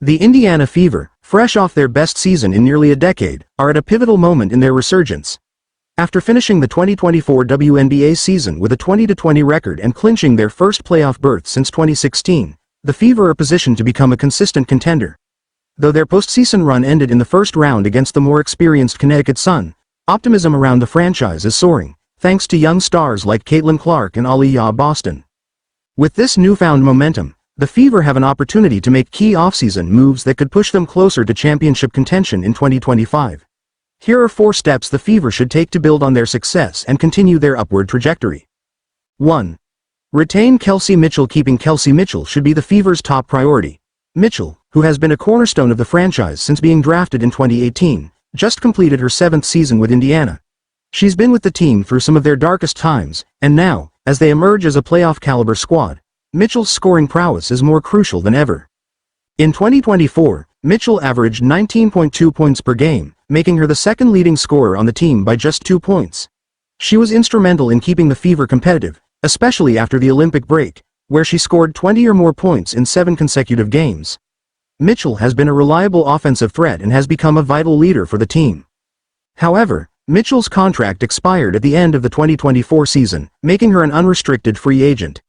The Indiana Fever, fresh off their best season in nearly a decade, are at a pivotal moment in their resurgence. After finishing the 2024 WNBA season with a 20-20 record and clinching their first playoff berth since 2016, the Fever are positioned to become a consistent contender. Though their postseason run ended in the first round against the more experienced Connecticut Sun, optimism around the franchise is soaring, thanks to young stars like Caitlin Clark and Aliyah of Boston. With this newfound momentum, the Fever have an opportunity to make key offseason moves that could push them closer to championship contention in 2025. Here are 4 steps the Fever should take to build on their success and continue their upward trajectory. 1. Retain Kelsey Mitchell. Keeping Kelsey Mitchell should be the Fever's top priority. Mitchell, who has been a cornerstone of the franchise since being drafted in 2018, just completed her 7th season with Indiana. She's been with the team through some of their darkest times, and now, as they emerge as a playoff-caliber squad, Mitchell's scoring prowess is more crucial than ever. In 2024, Mitchell averaged 19.2 points per game, making her the second leading scorer on the team by just 2 points. She was instrumental in keeping the Fever competitive, especially after the Olympic break, where she scored 20 or more points in 7 consecutive games. Mitchell has been a reliable offensive threat and has become a vital leader for the team. However, Mitchell's contract expired at the end of the 2024 season, making her an unrestricted free agent.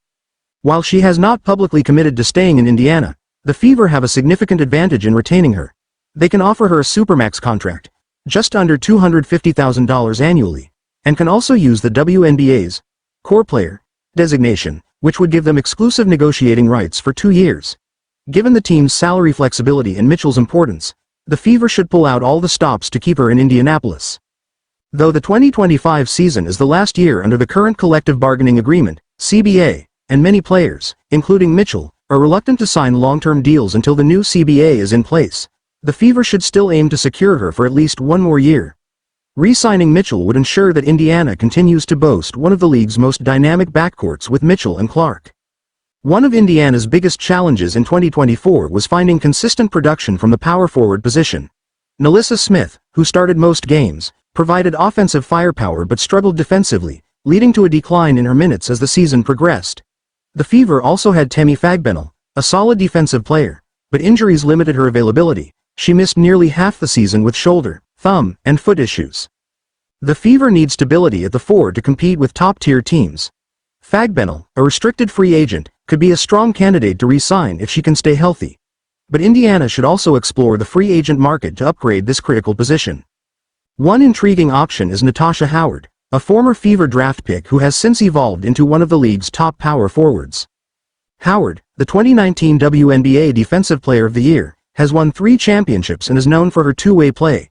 While she has not publicly committed to staying in Indiana, the Fever have a significant advantage in retaining her. They can offer her a supermax contract, just under $250,000 annually, and can also use the WNBA's core player designation, which would give them exclusive negotiating rights for 2 years. Given the team's salary flexibility and Mitchell's importance, the Fever should pull out all the stops to keep her in Indianapolis. Though the 2025 season is the last year under the current collective bargaining agreement, CBA, and many players, including Mitchell, are reluctant to sign long-term deals until the new CBA is in place. The Fever should still aim to secure her for at least 1 more year. Re-signing Mitchell would ensure that Indiana continues to boast one of the league's most dynamic backcourts with Mitchell and Clark. One of Indiana's biggest challenges in 2024 was finding consistent production from the power forward position. Nalissa Smith, who started most games, provided offensive firepower but struggled defensively, leading to a decline in her minutes as the season progressed. The Fever also had Temi Fagbenell, a solid defensive player, but injuries limited her availability. She missed nearly half the season with shoulder, thumb, and foot issues. The Fever need stability at the forward to compete with top-tier teams. Fagbenell, a restricted free agent, could be a strong candidate to re-sign if she can stay healthy. But Indiana should also explore the free agent market to upgrade this critical position. One intriguing option is Natasha Howard, a former Fever draft pick who has since evolved into one of the league's top power forwards. Howard, the 2019 WNBA Defensive Player of the Year, has won 3 championships and is known for her two-way play.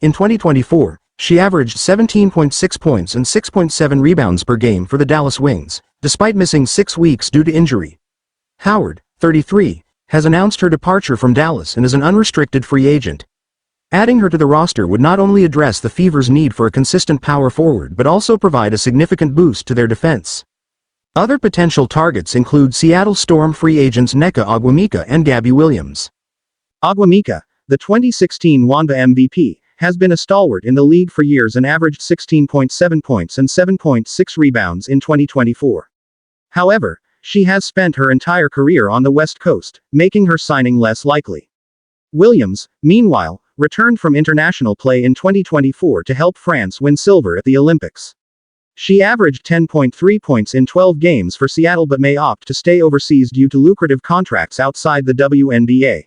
In 2024, she averaged 17.6 points and 6.7 rebounds per game for the Dallas Wings, despite missing 6 weeks due to injury. Howard, 33, has announced her departure from Dallas and is an unrestricted free agent. Adding her to the roster would not only address the Fever's need for a consistent power forward but also provide a significant boost to their defense. Other potential targets include Seattle Storm free agents Nneka Ogwumika and Gabby Williams. Ogwumika, the 2016 WNBA MVP, has been a stalwart in the league for years and averaged 16.7 points and 7.6 rebounds in 2024. However, she has spent her entire career on the West Coast, making her signing less likely. Williams, meanwhile, returned from international play in 2024 to help France win silver at the Olympics. She averaged 10.3 points in 12 games for Seattle but may opt to stay overseas due to lucrative contracts outside the WNBA.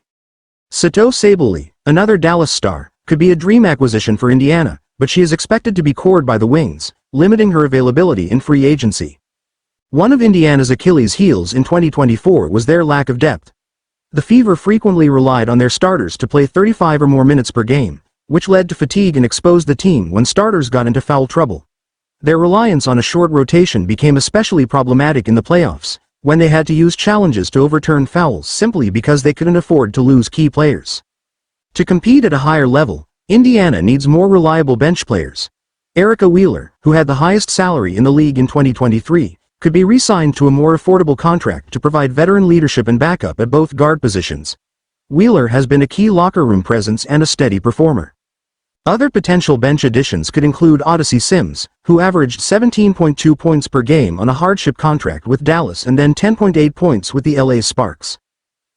Sato Sabally, another Dallas star, could be a dream acquisition for Indiana, but she is expected to be cored by the Wings, limiting her availability in free agency. One of Indiana's Achilles' heels in 2024 was their lack of depth. The Fever frequently relied on their starters to play 35 or more minutes per game, which led to fatigue and exposed the team when starters got into foul trouble. Their reliance on a short rotation became especially problematic in the playoffs, when they had to use challenges to overturn fouls simply because they couldn't afford to lose key players. To compete at a higher level, Indiana needs more reliable bench players. Erica Wheeler, who had the highest salary in the league in 2023, could be re-signed to a more affordable contract to provide veteran leadership and backup at both guard positions. Wheeler has been a key locker room presence and a steady performer. Other potential bench additions could include Odyssey Sims, who averaged 17.2 points per game on a hardship contract with Dallas and then 10.8 points with the LA Sparks.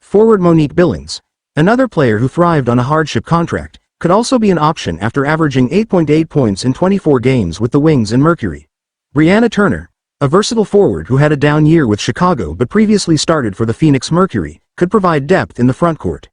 Forward Monique Billings, Another player who thrived on a hardship contract could also be an option after averaging 8.8 points in 24 games with the Wings and Mercury. Brianna Turner, a versatile forward who had a down year with Chicago but previously started for the Phoenix Mercury, could provide depth in the frontcourt.